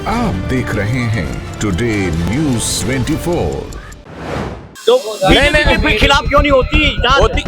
आप देख रहे हैं टुडे न्यूज़ 24। तो बीजेपी के खिलाफ क्यों नहीं होती?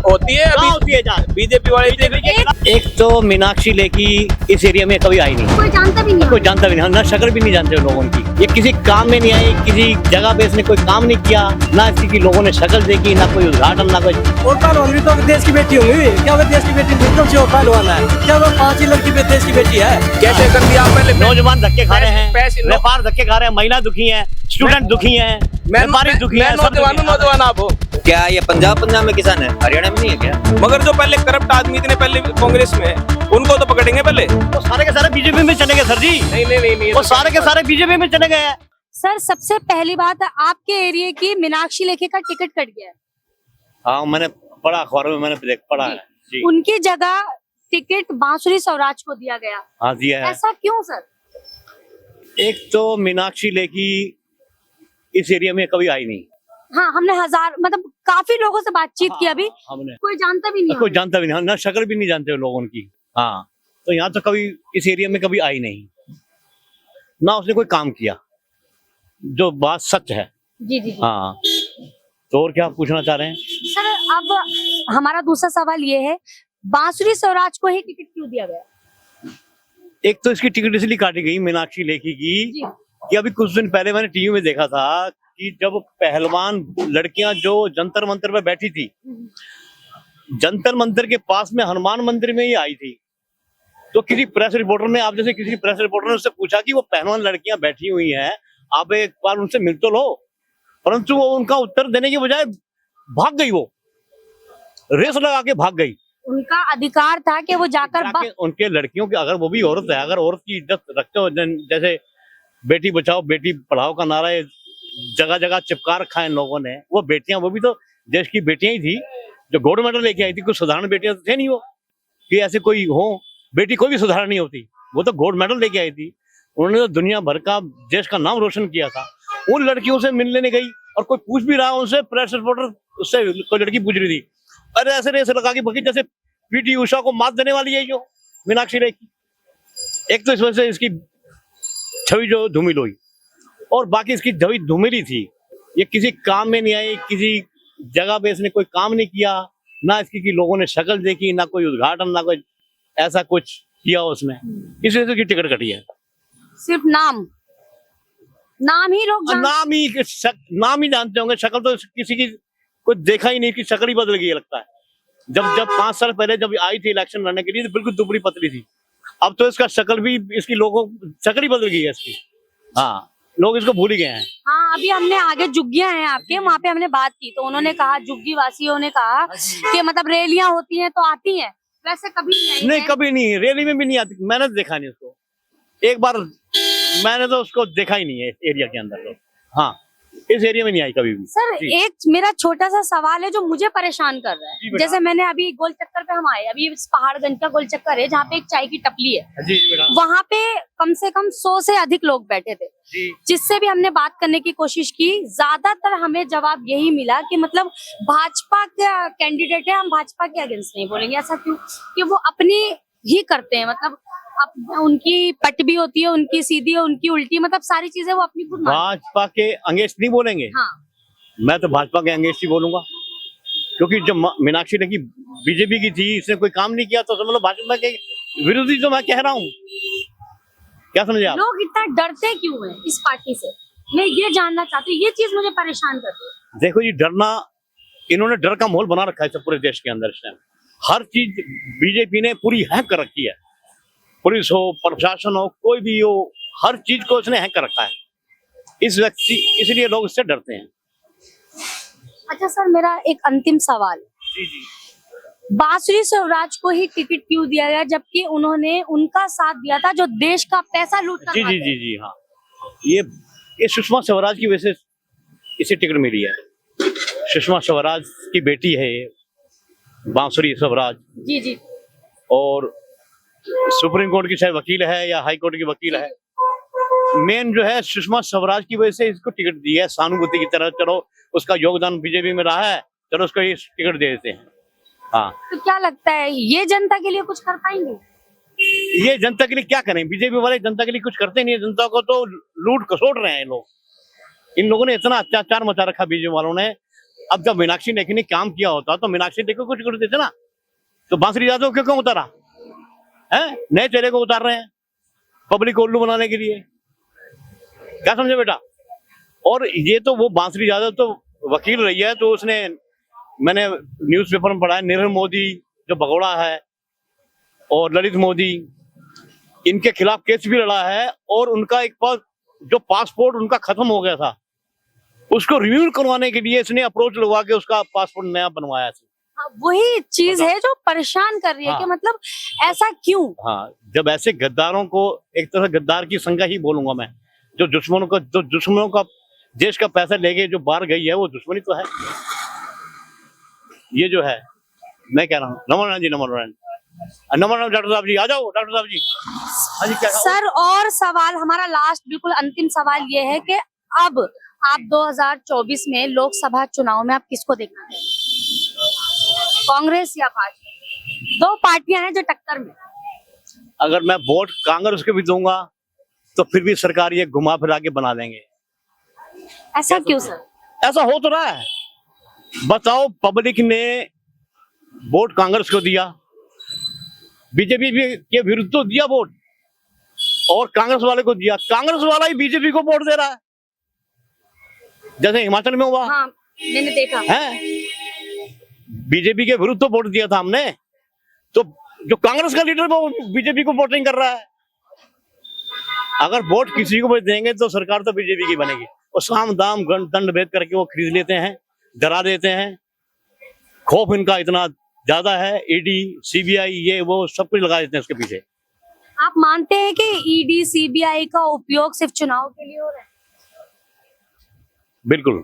होती है कहाँ अभी होती है जांच? बीजेपी वाले। एक तो मीनाक्षी लेखी इस एरिया में कभी आई नहीं, कोई जानता भी नहीं। कोई जानता भी नहीं, ना शक्ल भी नहीं जानते लोगों की। ये किसी काम में नहीं आई, किसी जगह पे इसने कोई काम नहीं किया, ना इसकी लोगों ने शक्ल देखी, ना कोई उद्घाटन, ना कोई। और पहलवान भी तो देश की बेटी होंगी क्या? वो देश की बेटी एकदम से वो पहलवान है क्या? वो 5 ही लड़की पे देश की बेटी है? कैसे कर दिया पहले? नौजवान धक्के खा रहे हैं, पैसे- व्यापार धक्के खा रहे हैं, महिला दुखी है, स्टूडेंट दुखी है, व्यापारी दुखी है, सब दुखी हैं। नौजवान आप हो। क्या ये पंजाब में किसान है, हरियाणा में नहीं है क्या? मगर जो पहले करप्ट आदमी इतने पहले कांग्रेस में है, उनको तो पकड़ेंगे पहले। वो सारे के सारे बीजेपी में चले गए सर जी, नहीं वो सारे के सारे बीजेपी में चले गए हैं। सर सबसे पहली बात, आपके एरिया की मीनाक्षी लेखी का टिकट कट गया है। हाँ, मैंने पढ़ा अखबार में, मैंने पढ़ा है जी। उनकी जगह टिकट बांसुरी स्वराज को दिया गया। हाँ दिया है। ऐसा क्यों सर? एक तो मीनाक्षी लेखी इस एरिया में कभी आई नहीं। हाँ, हमने काफी लोगों से बातचीत की अभी, हमने कोई जानता भी नहीं। कोई जानता भी नहीं, ना शक्ल भी नहीं जानते लोगों की। हाँ, तो यहाँ तो कभी इस एरिया में कभी आई नहीं, ना उसने कोई काम किया, जो बात सच है। जी जी जी। हाँ, तो और क्या आप पूछना चाह रहे हैं? सर अब हमारा दूसरा सवाल ये है, बांसुरी स्वराज को ही टिकट क्यों दिया गया? एक तो इसकी टिकट इसलिए काटी गई मीनाक्षी लेखी की जी। कि अभी कुछ दिन पहले मैंने टीवी में देखा था कि जब पहलवान लड़कियां जो जंतर मंतर पे बैठी थी, जंतर मंतर के पास में हनुमान मंदिर में ही आई थी, तो किसी प्रेस रिपोर्टर ने, आप जैसे किसी प्रेस रिपोर्टर ने उससे पूछा कि वो पहलवान लड़कियां बैठी हुई हैं, आप एक बार उनसे मिल तो लो, परंतु वो उनका उत्तर देने के बजाय भाग गई, वो रेस लगा के भाग गई। उनका अधिकार था कि वो जाकर उनके लड़कियों की, अगर वो भी औरत है, अगर औरत की इज्जत रखते हो, जैसे बेटी बचाओ बेटी पढ़ाओ का नारा जगह जगह चिपका रखा है इन लोगों ने, वो बेटियां, वो भी तो देश की बेटियां ही थी जो गोल्ड मेडल लेके आई थी। कुछ साधारण बेटियां तो थे नहीं वो कि ऐसे कोई हो, बेटी कोई भी साधारण नहीं होती, वो तो गोल्ड मेडल लेके आई थी। उन्होंने तो दुनिया भर का, देश का नाम रोशन किया था। उन लड़कियों से मिलने नहीं गई, और कोई पूछ भी रहा उनसे, प्रेस रिपोर्टर उससे कोई लड़की पूछ रही थी, अरे ऐसे रेस लगा के भगी जैसे पीटी उषा को मात देने वाली है जो मीनाक्षी लेखी। एक तो इस वजह से इसकी छवि जो धूमिल हुई, और बाकी इसकी छवि धूमिली थी। ये किसी काम में नहीं आई, किसी जगह पे इसने कोई काम नहीं किया, ना इसकी की लोगों ने शक्ल देखी, ना कोई उद्घाटन, ना कोई ऐसा कुछ किया उसने, इस वजह से उसकी टिकट कटी है। सिर्फ नाम ही लोग नाम ही जानते होंगे, शक्ल तो किसी की कोई देखा ही नहीं, कि शक्ल ही बदल गई लगता है। जब 5 साल पहले जब आई थी इलेक्शन लड़ने के लिए, तो बिल्कुल दुबली पतली थी, अब तो इसका शक्ल भी, इसकी लोगों शक्ल ही बदल गई है इसकी। हाँ, लोग इसको भूल ही गए हैं। हाँ, अभी हमने आगे जुग्गियां हैं आपके, वहाँ पे हमने बात की तो उन्होंने कहा, जुग्गी वासियों ने कहा कि रैलियां होती हैं तो आती हैं, वैसे कभी नहीं। कभी नहीं, रैली में भी नहीं आती। मैंने तो देखा नहीं उसको, एक बार मैंने तो उसको देखा ही नहीं है एरिया के अंदर तो। हाँ, इस एरिया में नहीं आई कभी भी। सर एक मेरा छोटा सा सवाल है जो मुझे परेशान कर रहा है। जैसे मैंने अभी गोल चक्कर पे हम आए, अभी पहाड़गंज का गोल चक्कर है जहाँ पे एक चाय की टपली है, वहाँ पे कम से कम 100 से अधिक लोग बैठे थे, जिससे भी हमने बात करने की कोशिश की, ज्यादातर हमें जवाब यही मिला कि भाजपा का कैंडिडेट है, हम भाजपा के अगेंस्ट नहीं बोलेंगे। ऐसा क्यों? कि वो अपनी ही करते हैं, उनकी पट भी होती है, उनकी सीधी है, उनकी उल्टी, सारी चीजें वो अपनी खुद। भाजपा के अंगेस्ट नहीं बोलेंगे। हाँ। मैं तो भाजपा के अंगेस्ट ही बोलूंगा, क्योंकि जब मीनाक्षी लेखी बीजेपी की थी, इसने कोई काम नहीं किया, तो समझ लो भाजपा के विरोधी जो मैं कह रहा हूँ। क्या समझे आप? लोग इतना डरते क्यों हैं इस पार्टी से, मैं ये जानना चाहती हूँ, ये चीज मुझे परेशान करती है। देखो जी, डरना, इन्होंने डर का माहौल बना रखा है पूरे देश के अंदर। इस टाइम हर चीज बीजेपी ने पूरी हैक कर रखी है, पुलिस हो, प्रशासन हो, कोई भी हो, हर चीज को उसने हैक कर रखा है। इसलिए लोग इससे डरते हैं। अच्छा सर, मेरा एक अंतिम सवाल। जी जी। बांसुरी स्वराज को ही टिकट क्यों दिया गया, जबकि उन्होंने उनका साथ दिया था जो देश का पैसा लूट कर? जी हाँ, ये सुषमा स्वराज की वजह से इसे टिकट मिली है। सुषमा स्वराज की बेटी है ये, बांसुरी स्वराज। जी जी। और सुप्रीम कोर्ट की शायद वकील है या हाई कोर्ट की वकील है। मेन जो है सुषमा स्वराज की वजह से इसको टिकट दी है, सहानुभूति की तरह। चलो, उसका योगदान बीजेपी में रहा है, चलो उसको ये टिकट दे देते हैं। हाँ, तो क्या लगता है ये जनता के लिए कुछ कर पाएंगे? ये जनता के लिए क्या करें? बीजेपी वाले जनता के लिए कुछ करते नहीं है, जनता को तो लूट खसोट रहे हैं लोग। इन लोगों ने इतना अत्याचार मचा रखा बीजेपी वालों ने। अब जब मीनाक्षी लेखी ने काम किया होता तो मीनाक्षी लेखी को कुछ कर देते ना, तो बांसुरी यादव क्यों उतारा है? नए चेहरे को उतार रहे हैं पब्लिक को उल्लू बनाने के लिए, क्या समझे बेटा? और ये तो वो बांसुरी यादव तो वकील रही है, तो उसने, मैंने न्यूज़पेपर में पढ़ा है, नीरव मोदी जो भगोड़ा है और ललित मोदी, इनके खिलाफ केस भी लड़ा है। और उनका एक पास जो पासपोर्ट उनका खत्म हो गया था, उसको रिन्यू करवाने के लिए इसने अप्रोच लगवा के उसका पासपोर्ट नया बनवाया था। वही चीज है जो परेशान कर रही है कि मतलब ऐसा क्यों? हाँ, जब ऐसे गद्दारों को, एक तरह गद्दार की संज्ञा ही बोलूंगा मैं, जो दुश्मनों का देश का पैसा लेके जो बाहर गई है, वो दुश्मनी तो है। ये जो है, मैं कह रहा हूँ। नमन जी, नमन डॉक्टर साहब जी, आ जाओ डॉक्टर साहब जी। हाँ जी, क्या सर, और सवाल हमारा लास्ट बिल्कुल अंतिम सवाल ये है कि अब आप 2024 में लोकसभा चुनाव में आप किसको देखना है? कांग्रेस या भाजपा? दो पार्टियां हैं जो टक्कर में। अगर मैं वोट कांग्रेस को भी दूंगा तो फिर भी सरकार ये घुमा फिरा के बना देंगे। ऐसा क्यों सर? ऐसा हो तो रहा है। बताओ, पब्लिक ने वोट कांग्रेस को दिया, बीजेपी भी के विरुद्ध तो दिया वोट, और कांग्रेस वाले को दिया, कांग्रेस वाला ही बीजेपी को वोट दे रहा है, जैसे हिमाचल में हुआ। हाँ, मैंने देखा है। बीजेपी के विरुद्ध तो वोट दिया था हमने, तो जो कांग्रेस का लीडर वो बीजेपी को वोटिंग कर रहा है। अगर वोट किसी को भी देंगे तो सरकार तो बीजेपी की बनेगी। और साम दाम दंड भेद करके वो खरीद लेते हैं, डरा देते हैं। खौफ इनका इतना ज्यादा है, ईडी सीबीआई ये वो सब कुछ लगा देते हैं उसके पीछे। आप मानते हैं कि ईडी सीबीआई का उपयोग सिर्फ चुनाव के लिए हो रहा है? बिल्कुल,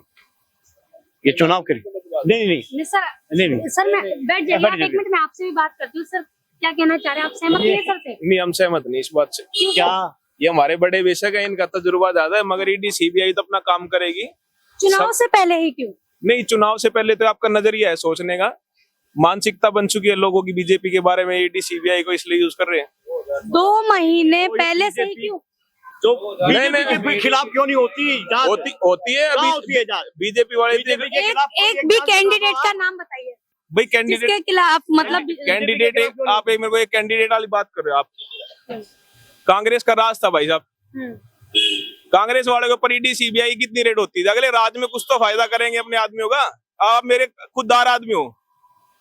ये चुनाव के लिए नहीं सर, नहीं। सर मैं बैठ जाइए, आप एक मिनट में आपसे भी बात करती हूँ। सर, क्या कहना चाह रहे हैं आप? सहमत नहीं है सर से? नहीं, हम सहमत नहीं इस बात से। क्या ये हमारे बड़े बेशक है, इनका तजुर्बा ज्यादा है, मगर ईडी सीबीआई तो अपना काम करेगी। चुनाव से पहले ही क्यों? नहीं, चुनाव से पहले तो आपका नजरिया है सोचने का, मानसिकता बन चुकी है लोगों की बीजेपी के बारे में, ईडी सीबीआई को इसलिए यूज कर रहे हैं। 2 महीने पहले से ही क्यों? तो नहीं के खिलाफ क्यों नहीं होती? होती है अभी बीजेपी वाले। एक भी कैंडिडेट का नाम बताइए भाई, कैंडिडेट जिसके खिलाफ, मतलब कैंडिडेट आप एक मेरे को एक कैंडिडेट वाली बात कर रहे हो आप। कांग्रेस का राज था भाई साहब, कांग्रेस वाले के ऊपर ईडी सीबीआई कितनी रेड होती थी। अगले राज में कुछ तो फायदा करेंगे अपने आदमियों का। आप मेरे खुददार आदमी हो,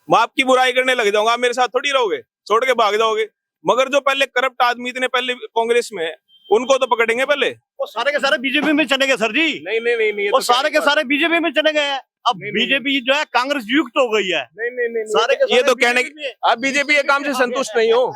मैं आपकी बुराई करने लग जाऊंगा, आप मेरे साथ थोड़ी रहोगे, छोड़ के भाग जाओगे। मगर जो पहले करप्ट आदमी इतने पहले कांग्रेस में, उनको तो पकड़ेंगे पहले। वो सारे के सारे बीजेपी में चले गए सर जी। नहीं, वो सारे के सारे बीजेपी में चले गए हैं। अब बीजेपी जो है कांग्रेस युक्त हो गई है। नहीं, सारे के ये सारे तो कहने की आप बीजेपी के काम से संतुष्ट नहीं हो।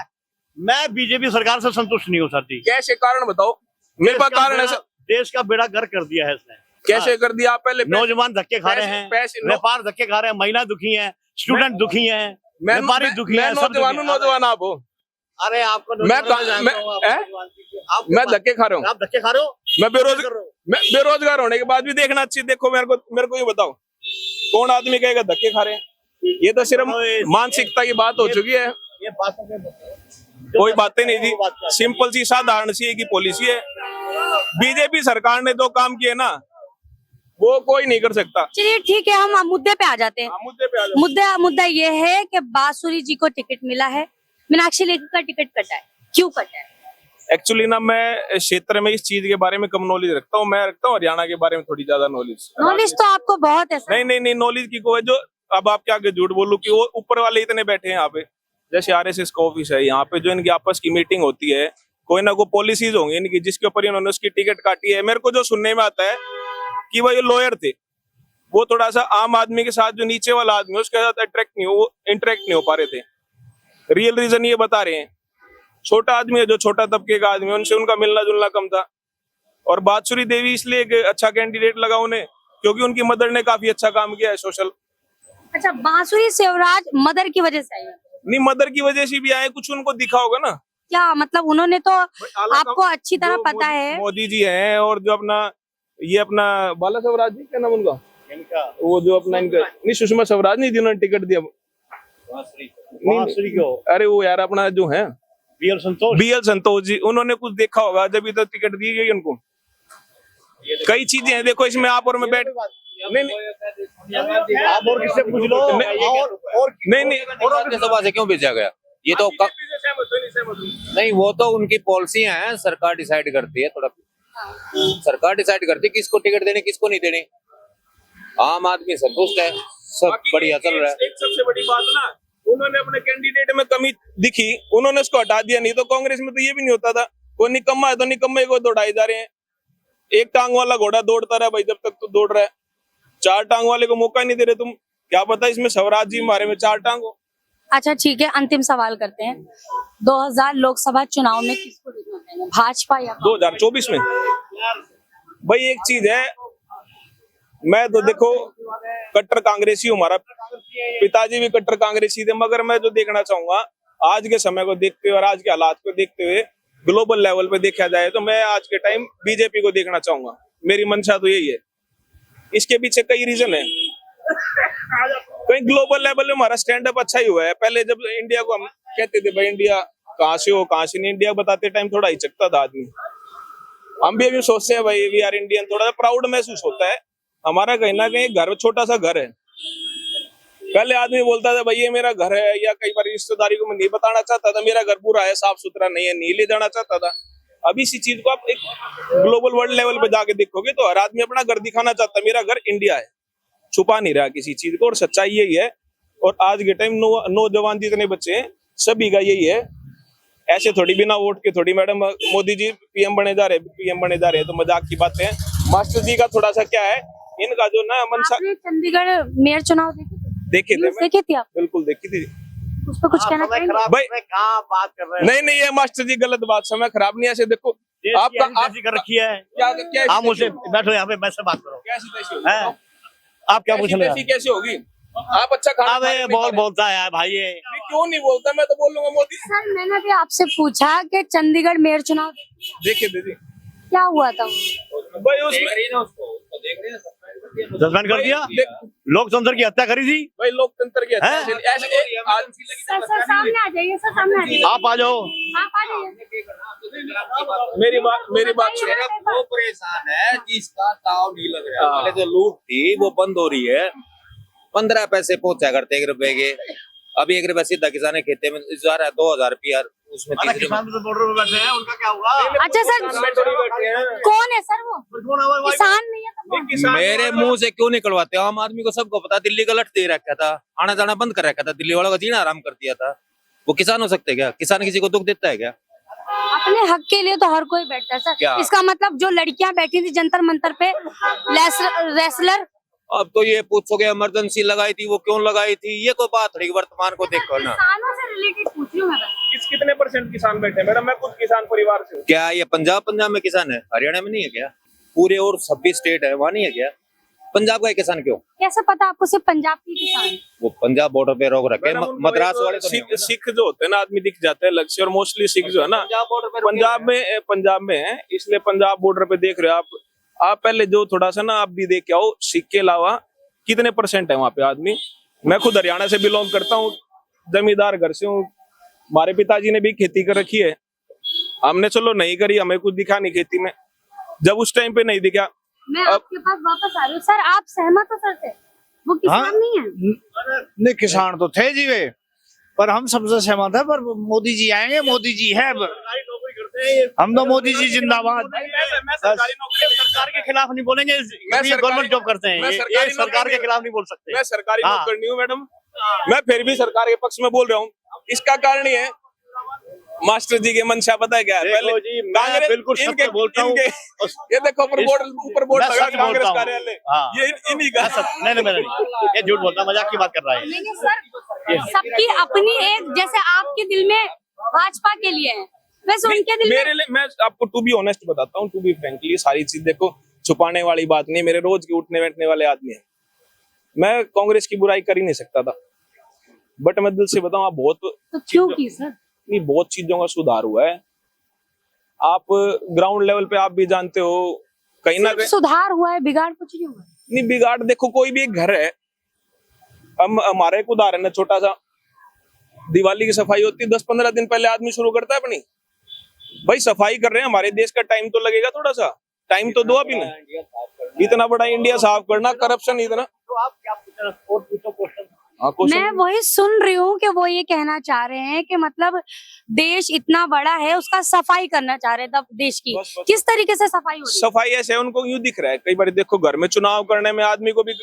मैं बीजेपी सरकार से संतुष्ट नहीं हूँ सर जी। कैसे? कारण बताओ मेरे पास। कारण है सर, देश का बेड़ा गर्क कर दिया है इसने। कैसे कर दिया? आप पहले नौजवान धक्के खा रहे हैं, व्यापार धक्के खा रहे हैं, महिला दुखी है, स्टूडेंट दुखी है, व्यापारी दुखी है। नौजवान आप हो। अरे आपको मैं धक्के खा रहा हूँ। आप धक्के खा रहे हो? मैं बेरोजगार होने के बाद भी देखना अच्छी। देखो मेरे को ये बताओ, कौन आदमी कहेगा धक्के खा रहे हैं? ये तो सिर्फ मानसिकता की बात हो चुकी है। ये बातों के कोई बातें नहीं थी, सिंपल सी साधारण सी एक ही पॉलिसी है। बीजेपी सरकार ने 2 काम किए ना, वो कोई नहीं कर सकता। चलिए ठीक है, हम मुद्दे पे आ जाते हैं। मुद्दे पे आ जाओ। मुद्दा ये है कि बांसुरी जी को टिकट मिला है, मीनाक्षी लेखी का टिकट कटा है, क्यों कटा है? एक्चुअली ना, मैं क्षेत्र में इस चीज के बारे में कम नॉलेज रखता हूँ। मैं रखता हूँ हरियाणा के बारे में थोड़ी ज्यादा नॉलेज तो आपको बहुत है। नहीं, नॉलेज की को है जो, अब आप क्या आगे झूठ बोलूं कि वो ऊपर वाले इतने बैठे हैं यहाँ पे, जैसे आरएसएस का ऑफिस है यहाँ पे, जो इनकी आपस की मीटिंग होती है, कोई ना कोई पॉलिसीज होंगी इनकी जिसके ऊपर इन्होंने उसकी टिकट काटी है। मेरे को जो सुनने में आता है कि वो ये लॉयर थे, वो थोड़ा सा आम आदमी के साथ, जो नीचे वाला आदमी है उसके साथ इंटरेक्ट नहीं हो पा रहे थे। रियल रीजन ये बता रहे हैं, छोटा आदमी है, जो छोटा तबके का आदमी है, उनसे उनका मिलना जुलना कम था। और बांसुरी देवी इसलिए एक अच्छा कैंडिडेट लगा उन्हें क्योंकि उनकी मदर ने काफी अच्छा काम किया है सोशल। अच्छा, बांसुरी शिवराज मदर की वजह से आए? नहीं, मदर की वजह से भी आए, कुछ उनको दिखा होगा ना। क्या मतलब? उन्होंने तो आपको अच्छी तरह पता है, मोदी जी हैं, और जो अपना बाला स्वराज जी, क्या नाम उनका, वो जो अपना इनका, नहीं सुषमा स्वराज नहीं, जिन्होंने टिकट दिया। बांसुरी को। अरे वो यार अपना जो है BL संतोष जी, उन्होंने कुछ देखा होगा जब तो टिकट दी गई उनको। कई चीजें हैं, देखो इसमें आप और मैं बैठ नहीं आप और किससे पूछ लो, और नहीं सभा से क्यों भेजा गया? ये तो नहीं, वो तो उनकी पॉलिसियां हैं, सरकार डिसाइड करती है। थोड़ा सरकार डिसाइड करती है किसको टिकट देने किसको नहीं देने। आम आदमी संतुष्ट है, सब बढ़िया चल रहा है। एक सबसे बड़ी बात ना, उन्होंने अपने कैंडिडेट में कमी दिखी, उन्होंने उसको हटा दिया। नहीं तो कांग्रेस में तो ये भी नहीं होता था, कोई निकम्मा है तो निकम्मे को दौड़ाए जा रहे हैं। एक टांग वाला घोड़ा दौड़ता रहा भाई, जब तक तो दौड़ रहा है। चार टांग वाले को मौका नहीं दे रहे तुम, क्या पता इसमें स्वराज जी हमारे में चार टांग हो। अच्छा ठीक है, अंतिम सवाल करते हैं। 2000 लोकसभा चुनाव में किसको जीतना चाहिए, भाजपा या 2024 में? भाई एक चीज है, मैं तो देखो कट्टर कांग्रेसी हूँ, हमारा पिताजी भी कट्टर कांग्रेसी थे, मगर मैं जो देखना चाहूंगा आज के समय को देखते हुए और आज के हालात को देखते हुए, ग्लोबल लेवल पे देखा जाए तो मैं आज के टाइम बीजेपी को देखना चाहूंगा। मेरी मंशा तो यही है। इसके पीछे कई रीजन है। कहीं ग्लोबल लेवल में हमारा स्टैंड अप अच्छा ही हुआ है। पहले जब इंडिया को हम कहते थे भाई इंडिया कहाँ से हो कहाँ से नहीं, इंडिया बताते टाइम थोड़ा हिचकता था आदमी। हम भी अभी सोचते हैं भाई वी आर इंडियन, थोड़ा प्राउड महसूस होता है। हमारा कहीं ना कहीं घर, छोटा सा घर है। पहले आदमी बोलता था भाई ये मेरा घर है, या कई बार रिश्तेदारी को मैं नहीं बताना चाहता था मेरा घर पूरा है, साफ सुथरा नहीं है, नहीं ले जाना चाहता था। अभी इसी चीज को आप एक ग्लोबल वर्ल्ड लेवल पे जाके देखोगे तो हर आदमी अपना घर दिखाना चाहता है, मेरा घर इंडिया है, छुपा नहीं रहा किसी चीज को। और सच्चाई यही है। और आज के टाइम नौजवान जितने बच्चे हैं सभी का यही है। ऐसे थोड़ी बिना वोट के थोड़ी मैडम मोदी जी पीएम बने जा रहे तो मजाक की बातें हैं। मास्टर जी का थोड़ा सा क्या है, इनका जो ना मनसा। चंडीगढ़ मेयर चुनाव देखे थे आप? बिल्कुल देखी थी। उस पर कुछ कहना चाहेंगे भाई? कहाँ बात कर रहे हैं? नहीं ये मास्टर जी गलत बात, समय खराब नहीं। ऐसे देखो आपका आप कर रखी है क्या आप मुझसे बैठो यहाँ पे, मैं से बात करो। आप क्या पूछ रहे हैं? कैसे होगी? आप अच्छा खाना अबे बोलता है भाई, ये क्यों नहीं बोलता? मैं तो बोल लूंगा मोदी। सर मैंने भी आपसे पूछा कि चंडीगढ़ मेयर चुनाव देखे थे क्या हुआ था भाई, उसमें सस्पेंड कर दिया, लोकतंत्र की हत्या करी थी भाई, लोकतंत्र की हत्या। सर सामने आ जाइए, सर सामने आ जाइए, आप आ जाओ। आप आ जाइए। मेरी बात सुनो। वो परेशान है जिसका ताव नहीं लग रहा। पहले जो लूट थी वो बंद हो रही है, 15 पैसे पहुंचा करते 1 रुपए के, अभी 1 रुपया सीधा किसान के खेते में जा रहा है 2000 रुपया, उसमें किसान तो बॉर्डर पे बैठे हैं, उनका क्या हुआ? अच्छा सर कौन है सर? वो किसान नहीं है तो कौन? मेरे मुंह से क्यों निकलवाते हो? आम आदमी को सबको पता, दिल्ली का लट दे रखा था, आना जाना बंद कर रखा था, दिल्ली वालों का जीना आराम कर दिया था। वो किसान हो सकते क्या? किसान किसी को दुख देता है क्या? अपने हक के लिए तो हर कोई बैठता है सर। इसका मतलब जो लड़कियां बैठी थी जंतर मंतर पे रेसलर, अब तो ये पूछोगे इमरजेंसी लगाई थी, वो क्यों लगाई थी? ये कोई बात नहीं, वर्तमान को देखो ना। किसानों से रिलेटेड पूछ रही हूँ मैं। कितने % किसान बैठे? मैडम मैं खुद किसान परिवार से हूँ। क्या ये पंजाब में किसान है? हरियाणा में नहीं है क्या? पूरे और 26 स्टेट है, वहाँ नहीं है क्या? पंजाब का किसान क्यों? कैसे पता आपको सिर्फ पंजाब के किसान? वो पंजाब बॉर्डर पे रोक रखे, मद्रास वाले तो सिख जो होते हैं ना आदमी दिख जाते हैं अलग से, और मोस्टली सिख जो है ना पंजाब में है, इसलिए पंजाब बॉर्डर पे देख रहे हो आप पहले जो थोड़ा सा ना आप भी देख के आओ, सिख के अलावा कितने % है वहाँ पे आदमी। मैं खुद हरियाणा से बिलोंग करता हूँ, जमींदार घर से हूँ। हमारे पिताजी ने भी खेती कर रखी है, हमने चलो नहीं करी, हमें कुछ दिखा नहीं खेती में, जब उस टाइम पे नहीं दिखा। मैं आपके पास वापस आ रही हूँ। सर आप सहमत हो सर से? वो किसान नहीं है? नहीं किसान तो थे जी वे, पर हम सबसे सहमत है। पर मोदी जी आएंगे, मोदी जी है, हम तो मोदी जी जिंदाबाद। मैं सरकारी नौकरी, सरकार के खिलाफ नहीं बोलेंगे, गवर्नमेंट जॉब करते हैं, ये सरकार के खिलाफ नहीं बोल सकते। मैं सरकारी नौकरी हूँ मैडम, मैं फिर भी सरकार के पक्ष में बोल रहा हूँ। इसका कारण ये है, मास्टर जी के मंशा पता है क्या है? पहले जी मैं बिल्कुल सत्य बोलता हूँ। ये देखो ऊपर बोर्ड लगा कांग्रेस कार्यालय, ये इन्हीं का। नहीं, ये झूठ बोलता, मजाक की बात कर रहा है। नहीं सर, सबकी अपनी एक, जैसे आपके दिल में भाजपा के लिए है वैसे उनके दिल मेरे लिए, मैं आपको टू बी ऑनेस्ट बताता हूँ, टू बी फ्रैंकली, सारी चीज देखो छुपाने वाली बात नहीं, मेरे रोज के उठने बैठने वाले आदमी है। मैं कांग्रेस की बुराई कर ही नहीं सकता था, बट मैं दिल से बताऊं आप बहुत तो क्यों की सर? नहीं, बहुत चीजों का सुधार हुआ है। आप ग्राउंड लेवल पे आप भी जानते हो, कहीं ना कहीं सुधार हुआ है, बिगाड़ कुछ नहीं हुआ। नहीं बिगाड़, देखो कोई भी एक घर है, हम हमारे एक उदाहरण है छोटा सा, दिवाली की सफाई होती है 10-15 दिन पहले आदमी शुरू करता है अपनी। भाई सफाई कर रहे हैं, हमारे देश का टाइम तो लगेगा, थोड़ा सा टाइम तो दो अभी ना। इतना बड़ा इंडिया साफ करना, करप्शन इतना। तो आप क्या पूछ रहे हो? और पूछो क्वेश्चन। हाँ, मैं वही सुन रही हूँ कि वो ये कहना चाह रहे हैं कि मतलब देश इतना बड़ा है, उसका सफाई करना चाह रहे हैं देश की। बस। किस तरीके से सफाई हो रही है? सफाई ऐसे है, उनको यूं दिख रहा है। कई बार देखो घर में चुनाव करने में आदमी को भी,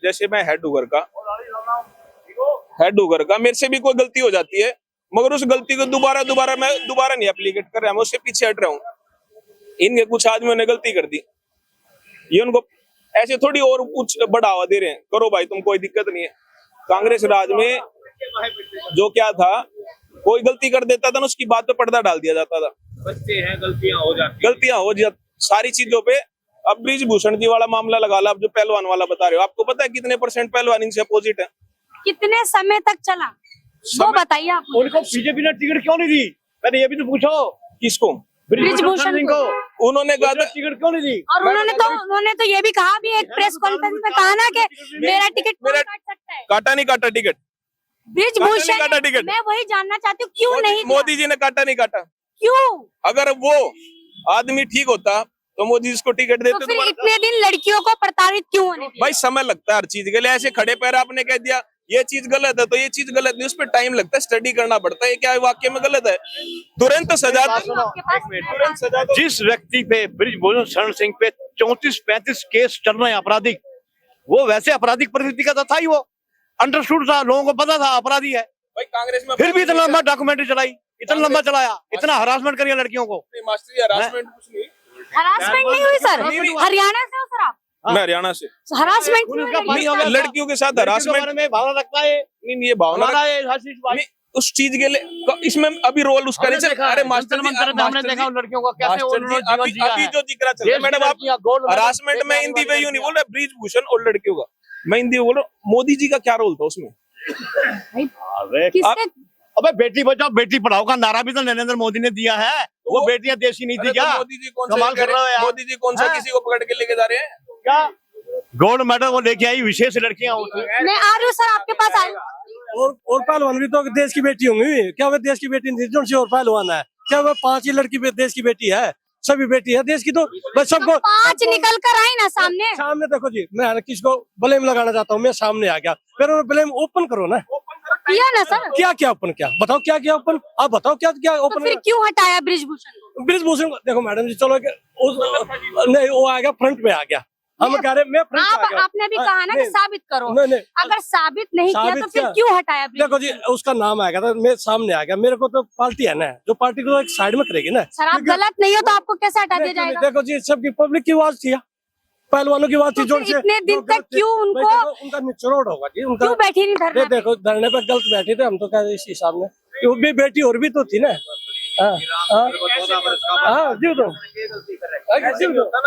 जैसे मैं हेड हूँ घर का, मेरे से भी कोई गलती हो जाती है, मगर उस गलती को दोबारा नहीं एप्लीकेट कर रहा है, मैं उससे पीछे हट रहा हूँ। इनके कुछ आदमियों ने गलती कर दी, ये उनको ऐसे थोड़ी और कुछ बढ़ावा दे रहे हैं, करो भाई तुम, कोई दिक्कत नहीं है। कांग्रेस राज में जो क्या था, कोई गलती कर देता था ना, उसकी बात पे पर्दा डाल दिया जाता था। बच्चे हैं, गलतियां हो जाती सारी चीजों पे। अब ब्रिजभूषण जी वाला मामला लगा ला, अब जो पहलवान वाला बता रहे हो, आपको पता है कितने % पहलवान इनसे अपोजिट है? कितने समय तक चला वो बताइए आप मुझे। उनको बीजेपी ने टिकट क्यों नहीं दी? पहले ये भी तो पूछो। किसको? ब्रिजभूषण सिंह को उन्होंने कहा था टिकट क्यों नहीं दी? और उन्होंने तो ये भी कहा भी एक प्रेस कॉन्फ्रेंस में कहा ना कि मेरा टिकट कौन काट सकता है। काटा नहीं काटा टिकट? ब्रिजभूषण काटा टिकट? मैं वही जानना चाहती हूँ क्यों नहीं दिया? मोदी जी ने काटा नहीं काटा? क्यों? अगर वो आदमी ठीक होता तो मोदी जी को टिकट तो देते। फिर इतने दिन लड़कियों को प्रताड़ित क्यों होने दिया? भाई समय लगता है हर चीज के लिए, ऐसे खड़े पैर आपने कह दिया ये चीज गलत है तो ये चीज गलत नहीं, उस पर टाइम लगता है, स्टडी करना पड़ता है, ये क्या वाक्य में गलत है, तुरंत सजा आपके पास तुरंत सजा दो। जिस व्यक्ति पे ब्रिजभूषण शरण सिंह पे 34-35 केस चल रहे हैं आपराधिक, वो वैसे आपराधिक प्रवृत्ति का तो था ही, वो अंडरस्टूड था, लोगों को पता था अपराधी है, भाई कांग्रेस में फिर भी इतना लंबा डॉक्यूमेंट्री चलाई, इतना लंबा चलाया, इतना हरासमेंट करिए लड़कियों को। मास्टर हरासमेंट कुछ नहीं। हरासमेंट नहीं हुई सर? नहीं। हरियाणा से हो सर आप? मैं हरियाणा से। हरासमेंट पुलिस का पानी हो गया। लड़कियों के साथ हरासमेंट में भावना रखता है, नहीं, ये भावना नहीं, उस चीज के लिए इसमें अभी रोल उसका नहीं चल। अरे मास्टर जी, हमने देखा लड़कियों को कैसे उन्होंने जीवन जिया अभी है। जो जिक्र चल रहा है मैडम, आप हरासमेंट में हिंदी में यूं नहीं बोल रहे, ब्रिजभूषण और लड़कियों का मैं हिंदी बोल रहा हूँ। मोदी जी का क्या रोल था उसमें? किसके? अबे बेटी बचाओ बेटी पढ़ाओ का नारा भी तो नरेंद्र मोदी ने दिया है, वो बेटियां देश की नहीं थी क्या? मोदी जी कौन कमाल कर रहे हो यार। मोदी जी कौन सा किसी को पकड़ के लेके जा रहे हैं क्या गोल्ड मेडल वो लेके आई विशेष लड़कियां? मैं आ रही हूँ सर, आपके पास आई हूँ। और पहलवान भी तो देश की बेटी होंगी क्या? वे देश की बेटी नहीं, कौन सी और पहलवान है क्या? वो 5 ही लड़की देश की बेटी है, सभी बेटी है देश की। तो बस सबको 5 निकल कर आई ना सामने। देखो जी, मैं किसको ब्लेम लगाना चाहता हूँ, मैं सामने आ गया, फिर ब्लेम ओपन करो ना। किया ना सर? क्या ओपन, क्या बताओ, क्या ओपन, आप बताओ क्या तो ओपन? फिर क्यों हटाया ब्रिजभूषण? ब्रिजभूषण देखो मैडम जी, चलो नहीं वो आ गया, फ्रंट पे आ गया, हम कह रहे मैं फ्रंट पे आ गया। आपने भी कहा ना कि साबित करो। नहीं, अगर साबित नहीं किया तो फिर क्या? क्यों हटाया? देखो जी, उसका नाम आ गया था, मैं सामने आ गया, मेरे को तो पार्टी है ना, जो पार्टी को एक साइड में करेगी ना। सर आप गलत नहीं हो तो आपको कैसे हटा दिया जाएगा? देखो जी, सबकी पब्लिक की आवाज थी, पहलवानों की आवाज थी, तो फिर इतने दिन तक क्यों उनको उनका निचोड़ होगा जी, उनका। क्यों बैठी नहीं धरने पे? देखो धरने पे गलत बैठे थे, हम तो कह इस हिसाब में वो भी बेटी और भी तो थी ना। ये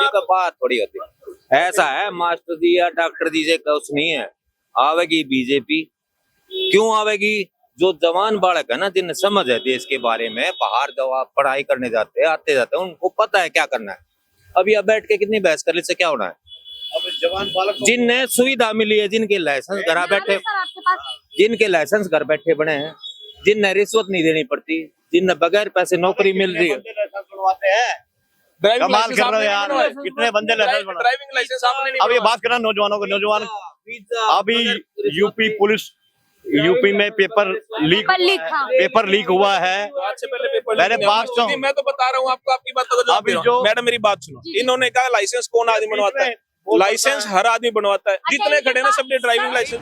तो बात थोड़ी होती है। ऐसा है मास्टर जी या डॉक्टर जी से कुछ नहीं है, आवेगी बीजेपी। क्यों आवेगी? जो जवान बालक है ना, जिन्हें समझ है देश के बारे में, बाहर जब आप पढ़ाई करने जाते हैं, आते जाते हैं, उनको पता है क्या करना है। अभी अब बैठ के कितनी बहस कर ले से क्या होना है? अब जवान बालक जिन्हें सुविधा मिली है, जिनके लाइसेंस घर बैठे, सर आपके पास जिनके लाइसेंस घर बैठे बने हैं, जिन्हें रिश्वत नहीं देनी पड़ती, जिन्हें बगैर पैसे नौकरी मिल रही है। बनवाते हैं। कमाल कर रहे हो यार, कितने बंदे लाइसेंस बना। ड्राइविंग लाइसेंस आपने नहीं अब ये बात करना नौजवानों को, नौजवान अभी यूपी पुलिस, यूपी में पेपर लीक हुआ है। आज से पहले पेपर पहले लीक बात नहीं हुआ। मैं तो बता रहा हूँ आपको, आपकी बात को जवाब दे रहा हूँ। मैडम मेरी बात सुनो, इन्होंने कहा लाइसेंस कौन आदमी बनवाता है? लाइसेंस हर आदमी बनवाता है, जितने खड़े ना सबने ड्राइविंग लाइसेंस